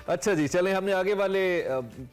अच्छा जी, चलें, हमने आगे वाले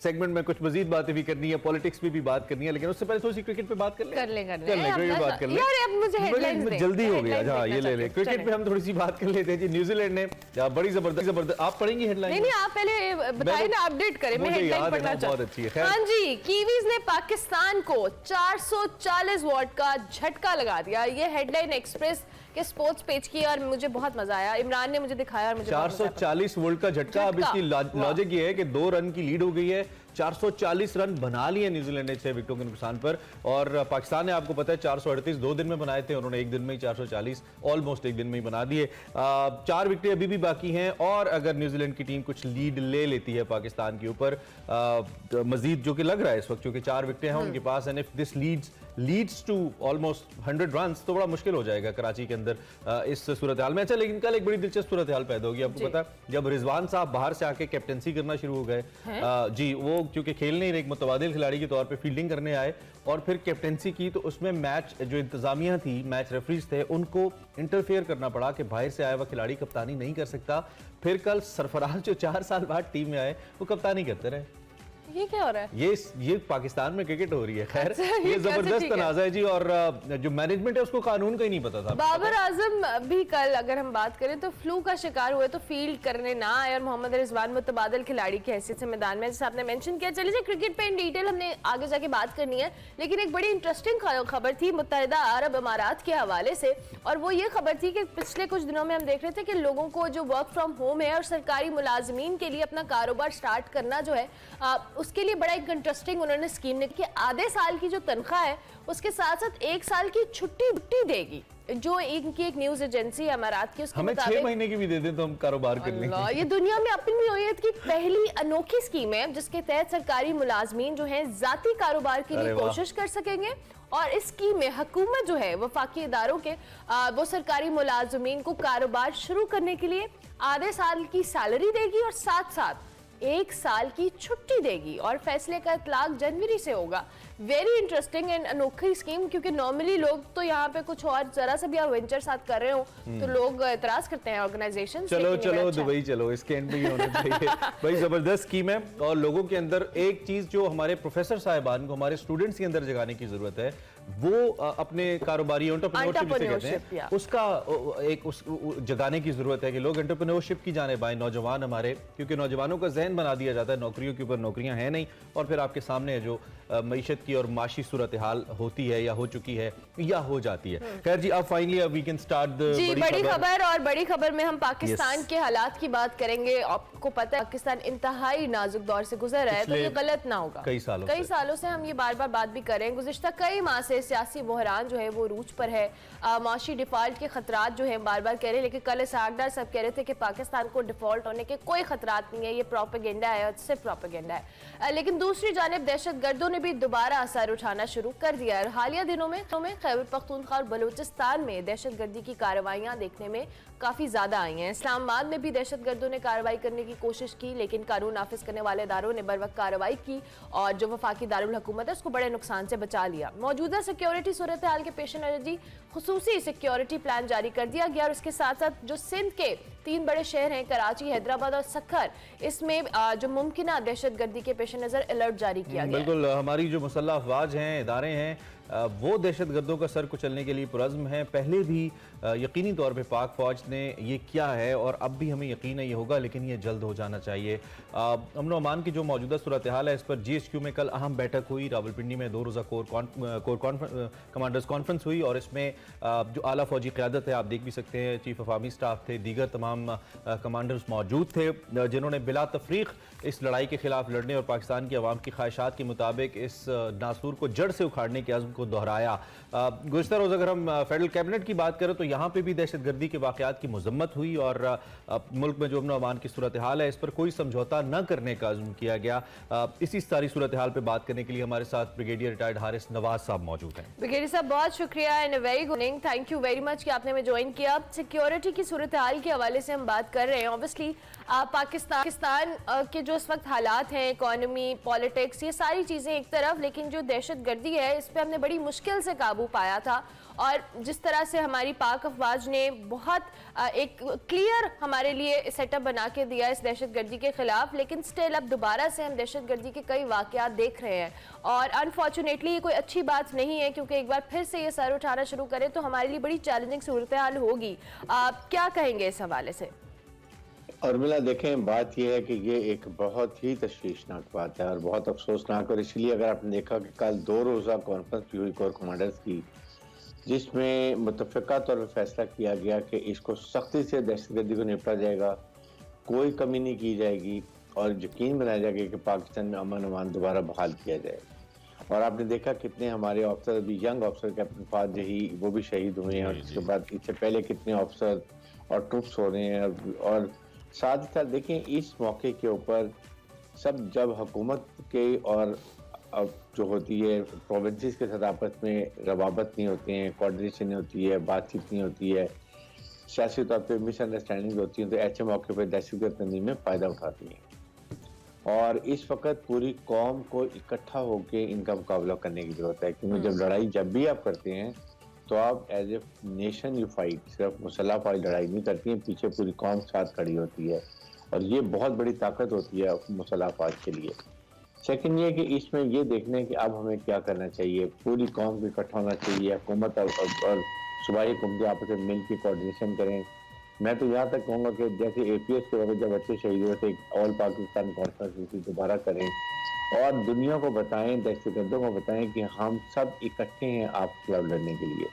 सेगमेंट में कुछ मजीद बातें भी करनी है, पॉलिटिक्स पे भी बात करनी है, लेकिन उससे पहले थोड़ी सी क्रिकेट पे बात कर लें। क्रिकेट बात कर लें यार, अब मुझे हेडलाइंस दें, जल्दी हो गया। हाँ, ये ले लें। क्रिकेट पे हम थोड़ी सी बात कर लेते हैं जी। न्यूजीलैंड ने बड़ी जबरदस्त, आप पढ़ेंगी हेडलाइन? नहीं, आप पहले बताइए ना, अपडेट करें। मैं हेडलाइन पढ़ना चाहती हूं। बहुत अच्छी है। हाँ जी, कीवीज ने पाकिस्तान को 440 वॉट का झटका लगा दिया। ये हेडलाइन एक्सप्रेस के स्पोर्ट्स पेज की, और मुझे बहुत मजा आया। इमरान ने मुझे दिखाया और मुझे 440 वोल्ट का झटका। अब इसकी लॉजिक ये है कि 2 रन की लीड हो गई है, 440 रन बना लिए न्यूजीलैंड ने 6 विकेटों के नुकसान पर, और पाकिस्तान ने, आपको पता है, 438 2 दिन में बनाए थे, उन्होंने एक दिन में ही 440 ऑलमोस्ट एक दिन में ही बना दिए। 4 विकेटें अभी भी बाकी हैं, और अगर न्यूजीलैंड की टीम कुछ लीड ले लेती है पाकिस्तान के ऊपर मजीद, जो कि लग रहा है इस वक्त, क्योंकि 4 विकेटें हैं उनके पास, and if this leads to almost 100 run, तो बड़ा मुश्किल हो जाएगा कराची के अंदर इस सूरत हाल में। अच्छा, लेकिन कल एक बड़ी दिलचस्प सूरत हाल पैदा होगी। आपको पता है, जब रिजवान साहब बाहर से आके कैप्टनसी करना शुरू हो गए जी, वो क्योंकि खेलने एक मुतबादिल खिलाड़ी के तौर पे फील्डिंग करने आए और फिर कैप्टनसी की, तो उसमें मैच जो इंतजामिया थी, मैच रेफरीज थे, उनको इंटरफेयर करना पड़ा कि बाहर से आया हुआ खिलाड़ी कप्तानी नहीं कर सकता। फिर कल सरफराज जो 4 साल बाद टीम में आए, वो कप्तानी करते रहे। ये क्या हो रहा है? ये पाकिस्तान में क्रिकेट हो रही है। खैर, ये जबरदस्त तनाज़ा है जी, और जो मैनेजमेंट है उसको कानून का ही नहीं पता था। बाबर आजम भी कल, अगर हम बात करें तो फ्लू का शिकार हुए, तो फील्ड करने ना आए, और मोहम्मद रिजवान मुतबादिल खिलाड़ी की हैसियत से मैदान में, जैसे आपने मेंशन किया। चलिए, क्रिकेट पे इन डिटेल हमने आगे जाके बात करनी है, लेकिन एक बड़ी इंटरेस्टिंग खबर थी मुत्तहिदा अरब अमारात के हवाले से, और वो ये खबर थी कि पिछले कुछ दिनों में हम देख रहे थे कि लोगों को जो वर्क फ्रॉम होम है और सरकारी मुलाजमीन के लिए अपना कारोबार स्टार्ट करना जो है, उसके लिए बड़ा एक इंटरेस्टिंग उन्होंने स्कीम ने कि आधे साल की जो तनख्वाह है उसके साथ साथ 1 साल की छुट्टी देगी। जो इनकी एक न्यूज एजेंसी है अमारात की, उसके हमें 6 महीने की भी दे दें तो हम कारोबार कर लेंगे। ये दुनिया में अपनी नौयत की पहली अनोखी स्कीम है, जिसके तहत सरकारी मुलाजमीन जो है जाती कारोबार के लिए कोशिश कर सकेंगे, और इस स्कीम में हुकूमत जो है वफाकी इदारों के वो सरकारी मुलाजमीन को कारोबार शुरू करने के लिए आधे साल की सैलरी देगी और साथ साथ 1 साल की छुट्टी देगी, और फैसले का इतलाक जनवरी से होगा। वेरी इंटरेस्टिंग एंड अनोखी स्कीम, क्योंकि नॉर्मली लोग तो यहाँ पे कुछ और जरा सा भी आप वेंचर साथ कर रहे हो तो लोग एतराज करते हैं ऑर्गेनाइजेशन। चलो दुबई चलो, इसके एंड में ही होना चाहिए। भाई, जबरदस्त स्कीम है, और लोगों के अंदर एक चीज जो हमारे प्रोफेसर साहिबान को, हमारे स्टूडेंट्स के अंदर जगाने की जरूरत है, वो अपने कारोबारी एंटरप्रेन्योरशिप हैं, उसका एक जगाने की जरूरत है कि लोग एंटरप्रेन्योरशिप की जानिब आए, नौजवान हमारे, क्योंकि नौजवानों का जहन बना दिया जाता है नौकरियों के ऊपर, नौकरियां हैं नहीं, और फिर आपके सामने जो मईशत की और माशी सूरत हाल होती है, या हो चुकी है, या हो जाती है। खैर जी, अब finally we can start the बड़ी खबर। और बड़ी खबर में हम पाकिस्तान के हालात की बात करेंगे। आपको पता है पाकिस्तान इंतहाई नाजुक दौर से गुजर रहा है, तो ये गलत ना होगा। कई सालों से हम ये बार बार बात भी कर रहे हैं, गुज़िश्ता कई माह से सियासी बहरान जो है वो रूज पर है, माशी डिफॉल्ट के खतरात जो है बार बार कह रहे हैं, लेकिन कल इसहाकडार सब कह रहे थे कि पाकिस्तान को डिफॉल्ट होने के कोई खतरात नहीं है, ये प्रोपेगेंडा है, और सिर्फ प्रोपेगेंडा है। लेकिन दूसरी जानिब दहशतगर्दों ने भी दोबारा असर उठाना शुरू कर दिया है। हालिया दिनों में खैबर पख्तूनख्वा और बलूचिस्तान में दहशतगर्दी की कार्रवाइयां देखने में काफी ज्यादा आई हैं। इस्लामाबाद में भी दहशतगर्दों ने कार्रवाई करने की कोशिश की, लेकिन कानून नाफिज करने वाले इदारों ने बर वक्त कार्रवाई की, और जो वफाकी दारुल हुकूमत है उसको बड़े नुकसान से बचा लिया। मौजूदा सिक्योरिटी सूरत हाल के पेश नजर जी खुसूसी सिक्योरिटी प्लान जारी कर दिया गया, और इसके साथ साथ जो सिंध के 3 बड़े शहर हैं, कराची, हैदराबाद और सक्खर, इसमें जो मुमकिन दहशतगर्दी के पेश नजर अलर्ट जारी किया गया। बिल्कुल, हमारी जो मुसल्लह अफवाज हैं, इदारे हैं, वो दहशतगर्दों का सर कुचलने के लिए पुरज़्म है। पहले भी यकीनी तौर पे पाक फौज ने ये किया है, और अब भी हमें यकीन है ये होगा, लेकिन ये जल्द हो जाना चाहिए। अमन व अमान की जो मौजूदा सूरत हाल है, इस पर GHQ में कल अहम बैठक हुई। रावलपिंडी में 2 रोज़ा कोर कमांडर्स कॉन्फ्रेंस हुई, और इसमें जो आला फौजी क़यादत है, आप देख भी सकते हैं, चीफ ऑफ आर्मी स्टाफ थे, दीगर तमाम कमांडर्स मौजूद थे, जिन्होंने बिला तफरीक इस लड़ाई के खिलाफ लड़ने और पाकिस्तान की आवाम की ख्वाहिशात के मुताबिक इस नासूर को जड़ से उखाड़ने के अज़्म को दोहराया। गुज़िश्ता रोज़ अगर हम फेडरल कैबिनेट की बात करें तो यहाँ पे भी दहशतगर्दी के वाक़यात की मज़म्मत हुई, और मुल्क में जो अमन अमान की सूरत हाल है, इस पर कोई समझौता न करने का अज़्म किया गया। इसी सारी सूरत हाल पर बात करने के लिए हमारे साथ ब्रिगेडियर रिटायर्ड हारिस नवाज साहब मौजूद हैं। ब्रिगेडियर साहब, बहुत शुक्रिया and very good evening, thank you very much कि आपने हमें ज्वाइन किया। सिक्योरिटी की सूरत हाल के हवाले से हम बात कर रहे हैं। ऑब्वियसली पाकिस्तान के जो इस वक्त हालात हैं, इकोनॉमी, पॉलिटिक्स, ये सारी चीज़ें एक तरफ, लेकिन जो दहशतगर्दी है इस पर हमने बड़ी मुश्किल से काबू पाया था, और जिस तरह से हमारी पाक अफवाज ने बहुत एक क्लियर हमारे लिए सेटअप बना के दिया इस दहशतगर्दी के खिलाफ, लेकिन स्टिल अब दोबारा से हम दहशतगर्दी के कई वाकयात देख रहे हैं और अनफॉर्चुनेटली ये कोई अच्छी बात नहीं है, क्योंकि एक बार फिर से ये सर उठाना शुरू करें तो हमारे लिए बड़ी चैलेंजिंग सूरत हाल होगी। आप क्या कहेंगे इस हवाले से? उर्मिला, देखें, बात यह है कि ये एक बहुत ही तशवीशनाक बात है और बहुत अफसोसनाक, और इसलिए अगर आपने देखा कि कल 2 रोज़ा कॉन्फ्रेंस भी हुई कोर कमांडर्स की, जिसमें मुतफ़िका तौर पर फैसला किया गया कि इसको सख्ती से दहशतगर्दी को निपटा जाएगा, कोई कमी नहीं की जाएगी और यकीन बनाया जाएगा कि पाकिस्तान में अमन अमान दोबारा बहाल किया जाए। और आपने देखा कितने हमारे ऑफिसर, अभी यंग ऑफिसर कैप्टन फाद जही, वो भी शहीद हुए हैं, और उसके बाद इससे पहले कितने ऑफिसर और ट्रुप्स हो रहे हैं। और साथ ही साथ देखें, इस मौके के ऊपर सब जब हुकूमत के और जो होती है प्रोविंसेस के साथ आपस में रवाबत नहीं होते हैं, कोऑर्डिनेशन नहीं होती है, बातचीत नहीं होती है, सियासी तौर पे मिसअंडरस्टैंडिंग होती है, तो ऐसे मौके पर दहशतगर्द तंजीमें फ़ायदा उठाती हैं। और इस वक्त पूरी कौम को इकट्ठा होकर इनका मुकाबला करने की जरूरत है, क्योंकि जब लड़ाई जब भी आप करते हैं तो आप as a nation you fight, सिर्फ मुसल्लह फाइट लड़ाई नहीं करती हैं, पीछे पूरी कौम साथ खड़ी होती है और ये बहुत बड़ी ताकत होती है मुसल्लह फाइट के लिए। सेकंड ये कि इसमें ये देखना है कि अब हमें क्या करना चाहिए, पूरी कौम को इकट्ठा होना चाहिए, हुकूमत और सूबाई हुकूमतें आपस में मिल के कोऑर्डिनेशन करें। मैं तो यहाँ तक कहूँगा कि जैसे APS के वक्त जब बच्चे शहीद हुए थे, ऑल पाकिस्तान कॉन्फ्रेंस दोबारा करें और दुनिया को बताएं, दहशतगर्दों को बताएं कि हम सब इकट्ठे हैं आपके खिलाफ लड़ने के लिए।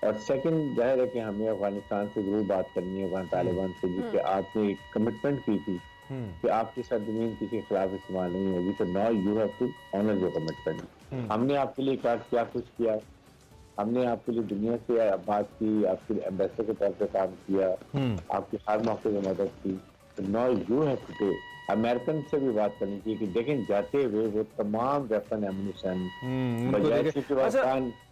और सेकंड जाहिर है कि हमें अफगानिस्तान से जरूर बात करनी है, अफगान तालिबान से, जिसके आपने एक कमिटमेंट की थी कि आपकी सरजमीन किसी के खिलाफ इस्तेमाल नहीं होगी, तो now you have to honour your commitment. हमने आपके लिए क्या कुछ किया, हमने आपके लिए दुनिया से बात की, आपके एम्बेसडर के तौर पर काम किया, आपकी हर मौके पर मदद की, तो now you have to take. American से भी बात करनी चाहिए कि देखें जाते हुए वो तमाम वेपन एमुनिशन।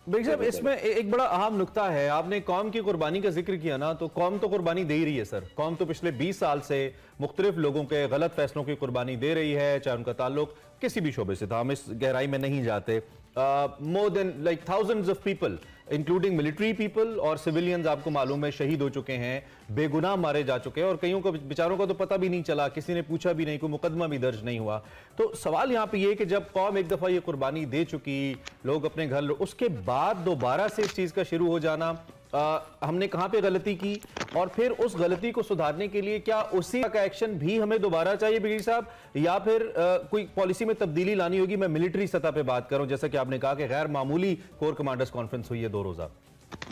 बेग साहब, इसमें एक बड़ा अहम नुक्ता है, आपने कौम की कुर्बानी का जिक्र किया ना, तो कौम तो कुर्बानी दे ही रही है सर। कौम तो पिछले 20 साल से मुख्तलिफ लोगों के गलत फैसलों की कुर्बानी दे रही है, चाहे उनका ताल्लुक किसी भी शोबे से था, हम इस गहराई में नहीं जाते। More than like thousands of people including military people और सिविलियंस, आपको मालूम है, शहीद हो चुके हैं, बेगुनाह मारे जा चुके हैं और कईयों को बेचारों का तो पता भी नहीं चला, किसी ने पूछा भी नहीं, कोई मुकदमा भी दर्ज नहीं हुआ। तो सवाल यहाँ पे ये कि जब कौम एक दफा ये कुर्बानी दे चुकी, लोग अपने घर, उसके बाद दोबारा से इस चीज का शुरू हो जाना, हमने कहां पे गलती की और फिर उस गलती को सुधारने के लिए क्या उसी का एक्शन भी हमें दोबारा चाहिए ब्रिगेडियर साहब, या फिर कोई पॉलिसी में तब्दीली लानी होगी? मैं मिलिट्री सतह पे बात करूं, जैसा कि आपने कहा कि गैर मामूली कोर कमांडर्स कॉन्फ्रेंस हुई है 2 रोजा।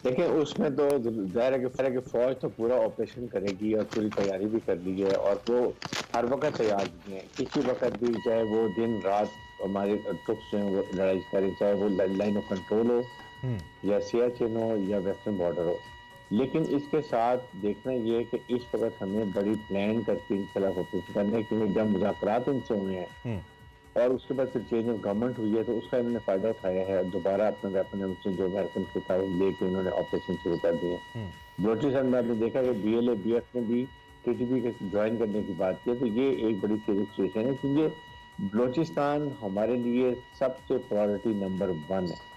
देखिए, उसमें तो जाहिर है कि फौज तो पूरा ऑपरेशन करेगी और पूरी तैयारी भी कर ली है और वो हर वक्त तैयार भी है, किसी वक्त भी, चाहे वो दिन रात हमारे ट्रुप्स जो है वो लड़ाई करें, चाहे वो लाइन ऑफ कंट्रोल हो या सियाचिन हो या वेस्टर्न बॉर्डर हो। लेकिन इसके साथ देखना ये है कि इस वक्त हमें बड़ी प्लान करके इनके खिलाफ ऑपरेशन करने है, क्योंकि जब मुज़ाकरात इनसे हुए हैं और उसके बाद फिर चेंज ऑफ गवर्नमेंट हुई है, तो उसका इन्होंने फायदा उठाया है, दोबारा अपने वेपन जो अमेरिकन के था लेके इन्होंने ऑपरेशन शुरू कर दिए। बलोचिस्तान में आपने देखा कि BLA BF ने भी TTP के ज्वाइन करने की बात की, तो ये एक बड़ी सीरियस सिचुएशन है, क्योंकि बलोचिस्तान हमारे लिए सबसे प्रायोरिटी नंबर 1 है।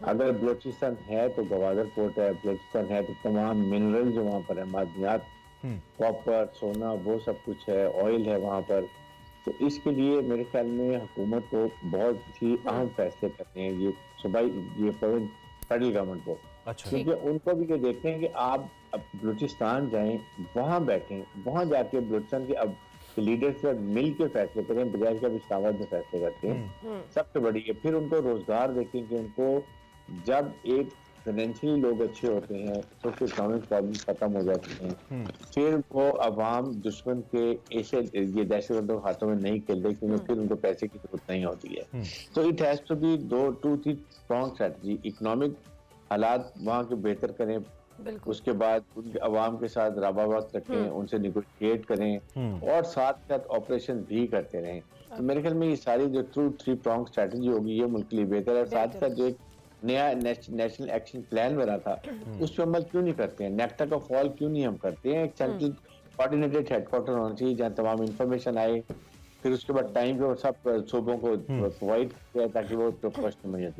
अगर बलोचिस्तान है तो गवादर पोर्ट है, बलोचिस्तान है तो तमाम मिनरल जो वहाँ पर है, मादनियात, कॉपर, सोना, वो सब कुछ है, ऑयल है वहाँ पर। तो इसके लिए मेरे ख्याल में हुकूमत को बहुत ही अहम फैसले करने हैं, ये सूबाई, ये फेडरल गवर्नमेंट को। अच्छा। क्योंकि उनको भी ये देखते हैं कि आप बलूचिस्तान जाएं, वहाँ बैठें, वहाँ जाके बलूचिस्तान के अब लीडर से मिल के फैसले करें, बजाय के अब इस्लामाबाद में फैसले करते हैं। सबसे बड़ी है, फिर उनको रोजगार देखें कि उनको जब एक फाइनेंशियली लोग अच्छे होते हैं तो फिर इकोनॉमिक प्रॉब्लम खत्म हो जाती हैं, फिर वो अवाम दुश्मन के ऐसे ये दहशतगर्दों के हाथों में नहीं खेलते, क्योंकि फिर उनको पैसे की जरूरत नहीं होती है। तो it has to be 2-3 strong strategy. Economic हालात वहाँ के बेहतर करें, उसके बाद उनके अवाम के साथ रबावत रखें, उनसे निगोशिएट करें और साथ साथ ऑपरेशन भी करते रहें। तो मेरे ख्याल में ये सारी जो 3 प्रॉन्ग स्ट्रेटजी होगी, ये मुल्क के लिए बेहतर है। साथ साथ जो एक नया नेशनल एक्शन प्लान बना था, उस पर अमल क्यों नहीं करते हैं? नेक्टा का फॉल क्यों नहीं हम करते हैं? एक सेंट्रल कोऑर्डिनेटेड हेडक्वार्टर होना चाहिए जहाँ तमाम इंफॉर्मेशन आए, फिर उसके बाद टाइम पे सब सूबों को प्रोवाइड किया ताकि वो प्रोफेशनल में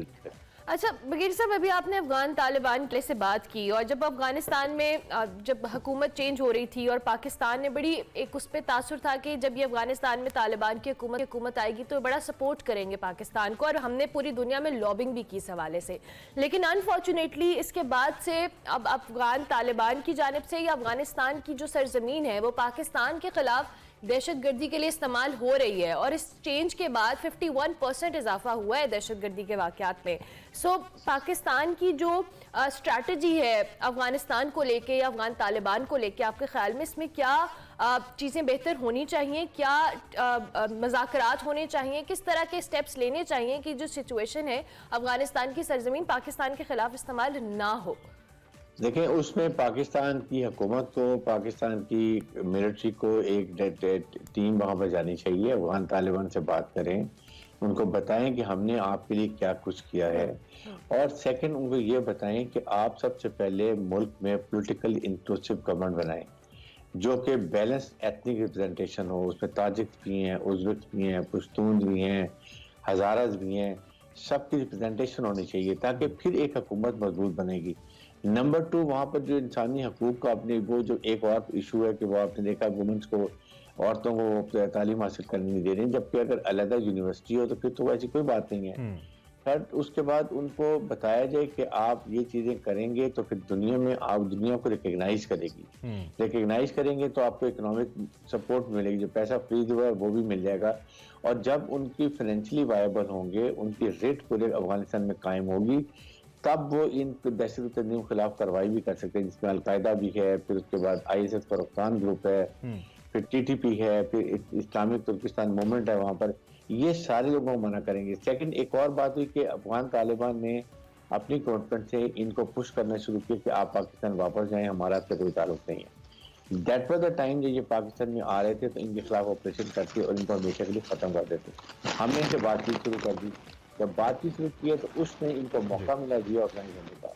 अच्छा बगीर साहब, अभी आपने अफगान तालिबान से बात की, और जब अफगानिस्तान में जब हुकूमत चेंज हो रही थी और पाकिस्तान ने बड़ी एक उस पर तासुर था कि जब ये अफगानिस्तान में तालिबान की हुकूमत आएगी तो बड़ा सपोर्ट करेंगे पाकिस्तान को, और हमने पूरी दुनिया में लॉबिंग भी की इस हवाले से। लेकिन अनफॉर्चुनेटली इसके बाद से अब अफगान तालिबान की जानिब से या अफगानिस्तान की जो सरजमीन है वो पाकिस्तान के खिलाफ दहशतगर्दी के लिए इस्तेमाल हो रही है, और इस चेंज के बाद 51% इजाफा हुआ है दहशतगर्दी के वाकयात में। सो पाकिस्तान की जो स्ट्रैटेजी है अफगानिस्तान को लेके या अफगान तालिबान को लेके, आपके ख्याल में इसमें क्या चीज़ें बेहतर होनी चाहिए, क्या मुज़ाकरात होने चाहिए, किस तरह के स्टेप्स लेने चाहिए कि जो सिचुएशन है अफगानिस्तान की सरजमीन पाकिस्तान के खिलाफ इस्तेमाल ना हो? देखें, उसमें पाकिस्तान की हुकूमत को, पाकिस्तान की मिलिट्री को एक टीम वहाँ पर जानी चाहिए, अफगान तालिबान से बात करें, उनको बताएं कि हमने आपके लिए क्या कुछ किया है, और सेकंड उनको ये बताएं कि आप सबसे पहले मुल्क में पॉलिटिकल इंक्लूसिव गवर्नमेंट बनाएं जो कि बैलेंस एथनिक रिप्रेजेंटेशन हो। उसमें ताजिक भी हैं, उज़्बेक भी हैं, पश्तून भी हैं, हज़ारास भी हैं, सबकी रिप्रेजेंटेशन होनी चाहिए ताकि फिर एक हुकूमत मजबूत बनेगी। नंबर 2, वहाँ पर जो इंसानी हकूक का अपने वो जो एक और इशू है कि वो आपने देखा वुमेंस को, औरतों को तालीम हासिल करने नहीं दे रही, जबकि अगर अलग यूनिवर्सिटी हो तो फिर तो ऐसी कोई बात नहीं है। खैर, उसके बाद उनको बताया जाए कि आप ये चीजें करेंगे तो फिर दुनिया में आप दुनिया को रिकग्नाइज करेगी, रिकग्नाइज करेंगे तो आपको इकोनॉमिक सपोर्ट मिलेगी, जो पैसा फ्री हुआ है वो भी मिल जाएगा, और जब उनकी फाइनेंशियली वायबल होंगे, उनकी रेट पूरे अफगानिस्तान में कायम होगी, तब वो इन दहशत तंजीम के खिलाफ कार्रवाई भी कर सकते हैं, जिसमें अलकायदा भी है, फिर उसके बाद ISIS फरोख्तान ग्रुप है, फिर TTP है, फिर इस्लामिक तुर्किस्तान मूवमेंट है वहाँ पर। ये सारे लोगों को मना करेंगे। सेकंड, एक और बात हुई कि अफगान तालिबान ने अपनी कमिटमेंट से इनको पुश करना शुरू किया कि आप पाकिस्तान वापस जाएं, हमारा आपसे कोई ताल्लुक नहीं है। दैट वाज द टाइम जब ये पाकिस्तान में आ रहे थे तो इनके खिलाफ ऑपरेशन करते और इनको हमेशा के लिए खत्म कर देते। हमने इनसे बातचीत शुरू कर दी, जब बातचीत शुरू की है तो उसमें इनको मौका मिला री ऑर्गेनाइज होने का,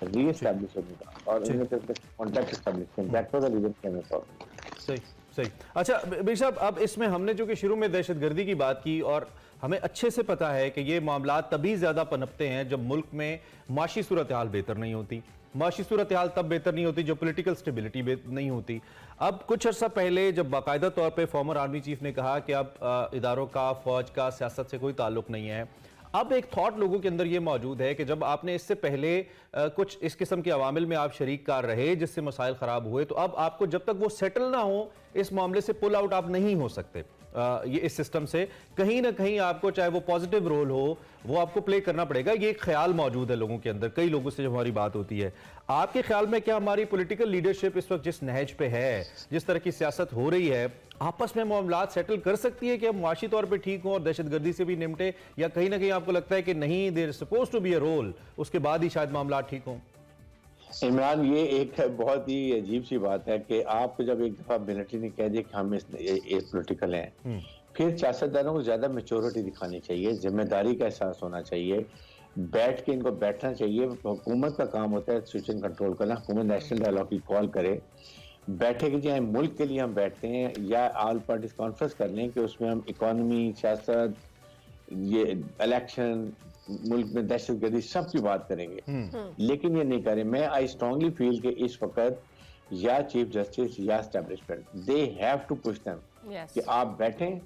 री एस्टैब्लिश होने का, और उन्होंने कॉन्टैक्ट एस्टैब्लिश किया। That was the reason for the problem. सही सही। अच्छा बीर साहब, अब इसमें हमने जो कि शुरू में दहशतगर्दी की बात की, और हमें अच्छे से पता है कि ये मामला तभी ज्यादा पनपते हैं जब मुल्क में माशी सूरत हाल बेहतर नहीं होती। माशी सूरत हाल तब बेहतर नहीं होती जो पॉलिटिकल स्टेबिलिटी नहीं होती। अब कुछ अर्सा पहले जब बाकायदा तौर पे फॉर्मर आर्मी चीफ ने कहा कि अब इदारों का, फौज का, सियासत से कोई ताल्लुक नहीं है, अब एक थॉट लोगों के अंदर ये मौजूद है कि जब आपने इससे पहले कुछ इस किस्म के अवामिल में आप शरीक कार रहे जिससे मसाइल खराब हुए, तो अब आपको जब तक वो सेटल ना हो इस मामले से पुल आउट आप नहीं हो सकते। ये इस सिस्टम से कहीं ना कहीं आपको, चाहे वो पॉजिटिव रोल हो, वो आपको प्ले करना पड़ेगा। ये एक ख्याल मौजूद है लोगों के अंदर, कई लोगों से जब हमारी बात होती है। आपके ख्याल में क्या हमारी पॉलिटिकल लीडरशिप इस वक्त जिस नहज पे है, जिस तरह की सियासत हो रही है, आपस में मामलात सेटल कर सकती है कि हम मुआशी तौर पे ठीक हों और दहशतगर्दी से भी निपटे, या कहीं ना कहीं आपको लगता है कि नहीं, there suppose to be a role, उसके बाद ही शायद मामला ठीक हों? इमरान, ये एक बहुत ही अजीब सी बात है कि आपको जब एक दफा मिलिट्री ने कह दिया कि हम इस पॉलिटिकल हैं, फिर सियासतदानों को ज्यादा मैच्योरिटी दिखानी चाहिए, जिम्मेदारी का एहसास होना चाहिए, बैठ के इनको बैठना चाहिए। हुकूमत का काम होता है सिचुएशन कंट्रोल करना, हुकूमत नेशनल डायलॉग की कॉल करे, बैठे कि चाहे मुल्क के लिए हम बैठते हैं या ऑल पार्टीज कॉन्फ्रेंस कर लें कि उसमें हम इकोनॉमी, सियासत, ये इलेक्शन, मुल्क में दहशतगर्दी, सब की बात करेंगे, लेकिन ये नहीं करें। मैं आई स्ट्रांगली फील कि इस वक्त या चीफ जस्टिस या establishment, they have to push them कि आप बैठें,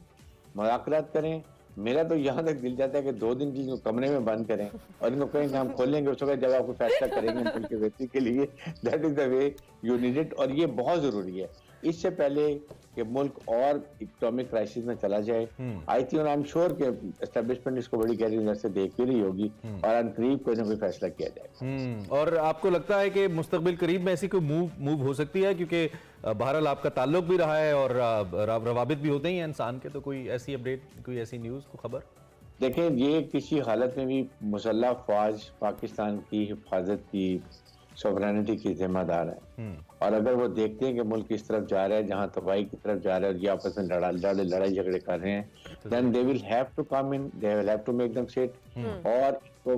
मुज़ाकरात करें। मेरा तो यहाँ तक दिल जाता है कि 2 दिन की कमरे में बंद करें और इनको कहें कि हम खोलेंगे उस वक्त जब आपको फैसला करेंगे मुल्क के व्यक्ति के लिए। That is the way you need it, और ये बहुत जरूरी है इससे पहले कि मुल्क और इकोनॉमिक क्राइसिस में चला जाए। I think, I am sure कि एस्टेब्लिशमेंट इसको बड़ी गहरी नजर से देख भी रही होगी और अनकरीब कोई ना कोई फैसला किया जाए। और आपको लगता है कि मुस्तकबिल करीब में ऐसी कोई मूव हो सकती है, क्योंकि बहरहाल आपका ताल्लुक भी रहा है और रवाबित भी होते ही हैं इंसान के, तो कोई ऐसी अपडेट, कोई ऐसी न्यूज़ को खबर? देखें, ये किसी हालत में भी मुसल्लह फौज पाकिस्तान की हिफाजत की, सोवरेनिटी की जिम्मेदार है, और अगर वो देखते हैं कि मुल्क इस तरफ जा रहा है जहां तबाही की तरफ जा रहा है और ये आपस में लड़ाई झगड़े कर रहे हैं, then they will have to come in, they will have to make them sit, और इसको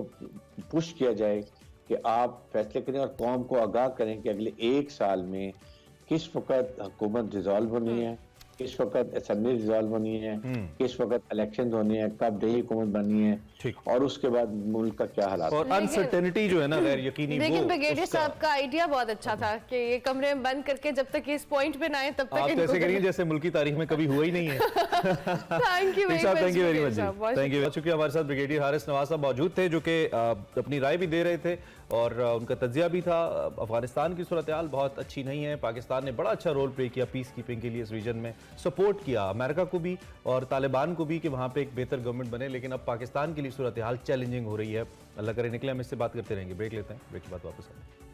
पुश किया जाए कि आप फैसले करें और कौम को आगाह करें कि अगले 1 साल में किस वक्त हुकूमत डिसॉल्व होनी है, किस वक्त असेंबली रिजॉल्व होनी है, किस वक्त इलेक्शन होने हैं, कब नई हुकूमत बननी है, और उसके बाद मुल्क का क्या हालात। और अनसर्टेनिटी जो है ना, गैर यकीनी, लेकिन ब्रिगेडियर साहब का आइडिया बहुत अच्छा था कि ये कमरे में बंद करके जब तक इस पॉइंट पे ना आए तब तक आप ऐसे करिए जैसे मुल्क की तारीख में कभी हुआ ही नहीं है। Thank you very much, thank you. चूंकि हमारे साथ ब्रिगेडियर हारिस नवाज साहब मौजूद थे जो कि अपनी राय भी दे रहे थे और उनका तज्जिया भी था। अफगानिस्तान की सूरत हाल बहुत अच्छी नहीं है। पाकिस्तान ने बड़ा अच्छा रोल प्ले किया पीस कीपिंग के लिए इस रीजन में, सपोर्ट किया अमेरिका को भी और तालिबान को भी कि वहाँ पे एक बेहतर गवर्नमेंट बने, लेकिन अब पाकिस्तान के लिए सूरत हाल चैलेंजिंग हो रही है। अल्लाह करे निकले। हम इससे बात करते रहेंगे। ब्रेक लेते हैं, ब्रेक के बाद वापस आएंगे।